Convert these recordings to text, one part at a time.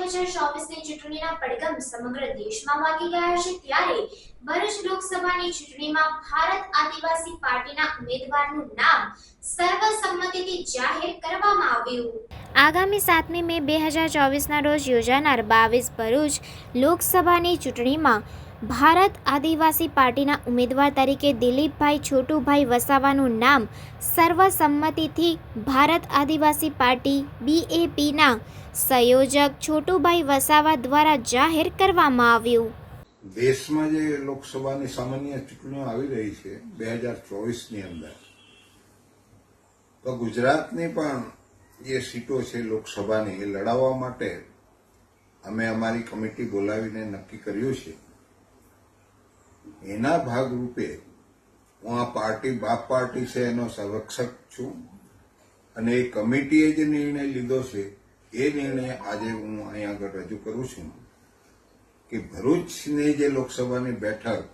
2024ની ચૂંટણીના પડઘમ સમગ્ર દેશમાં વાગી ગયા છે ત્યારે ભરૂચ લોકસભાની ચૂંટણીમાં ભારત આદિવાસી પાર્ટીના ઉમેદવારનું નામ સર્વસંમતિથી જાહેર કરવામાં આવ્યું। આગામી 7મી મે 2024ના રોજ યોજાનાર 22 ભરૂચ લોકસભાની ચૂંટણીમાં ભારત આદિવાસી પાર્ટીના ઉમેદવાર તરીકે દિલીપભાઈ છોટુભાઈ વસાવાનું નામ સર્વસંમતિથી ભારત આદિવાસી પાર્ટી BAPના સંયોજક છોટુભાઈ વસાવા દ્વારા જાહેર કરવામાં આવ્યું। દેશમાં જે લોકસભાની સામાન્ય ચૂંટણીઓ આવી રહી છે 2024ની અંદર, તો ગુજરાતની પણ જે સીટો છે લોકસભાની એ લડાવવા માટે અમે અમારી કમિટી બોલાવીને નક્કી કર્યું છે। એના ભાગરૂપે હું આ પાર્ટી બાપ પાર્ટી છે એનો સંરક્ષક છું અને એ કમિટીએ જે નિર્ણય લીધો છે એ નિર્ણય આજે હું અહીં આગળ રજૂ કરું છું કે ભરૂચની જે લોકસભાની બેઠક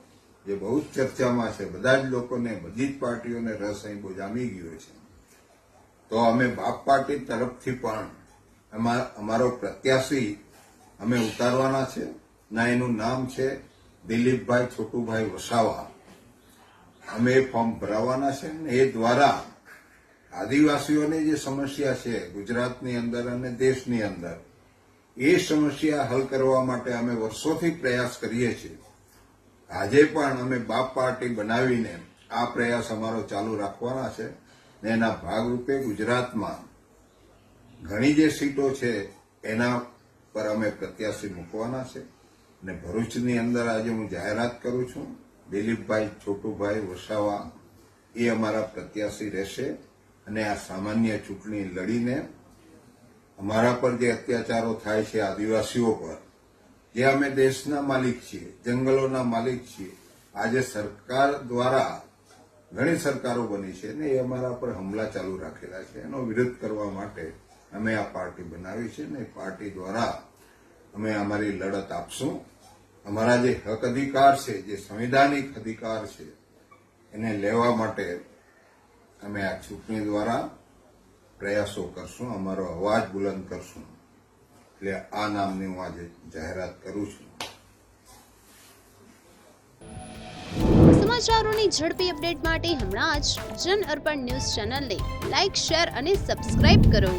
જે બહુ જ ચર્ચામાં છે, બધા જ લોકોને, બધી જ પાર્ટીઓને રસ અહીં બહુ જામી ગયો છે, તો અમે બાપ પાર્ટી તરફથી પણ અમારો પ્રત્યાશી અમે ઉતારવાના છે ના, એનું નામ છે દિલીપભાઈ છોટુભાઈ વસાવા। અમે એ ફોર્મ ભરાવાના છે ને એ દ્વારા આદિવાસીઓની જે સમસ્યા છે ગુજરાતની અંદર અને દેશની અંદર, એ સમસ્યા હલ કરવા માટે અમે વર્ષોથી પ્રયાસ કરીએ છીએ। આજે પણ અમે બાપ પાર્ટી બનાવીને આ પ્રયાસ અમારો ચાલુ રાખવાના છે ને એના ભાગરૂપે ગુજરાતમાં ઘણી જે સીટો છે એના પર અમે પ્રત્યાશી મૂકવાના છે ને ભરૂચની અંદર આજે હું જાહેરાત કરું છું, દિલીપભાઈ છોટુભાઈ વસાવા એ અમારા પ્રત્યાશી રહેશે અને આ સામાન્ય ચૂંટણી લડીને અમારા પર જે અત્યાચારો થાય છે આદિવાસીઓ પર, જે અમે દેશના માલિક છીએ, જંગલોના માલિક છીએ, આજે સરકાર દ્વારા ઘણી સરકારો બની છે ને એ અમારા પર હુમલા ચાલુ રાખેલા છે, એનો વિરોધ કરવા માટે અમે આ પાર્ટી બનાવી છે ને એ પાર્ટી દ્વારા અમે અમારી લડત આપશું। અમારા જે હક અધિકાર છે, જે સંવિધાનિક અધિકાર છે, એને લેવા માટે અમે આ ચૂંટણી દ્વારા પ્રયાસો કરશું, અમારો અવાજ બુલંદ કરશું। એટલે આ નામની હું આજે જાહેરાત કરું છું। સમાચારોની ઝડપી અપડેટ માટે હમણાં જ જન અર્પણ ન્યૂઝ ચેનલને લાઇક, શેર અને સબસ્ક્રાઇબ કરો।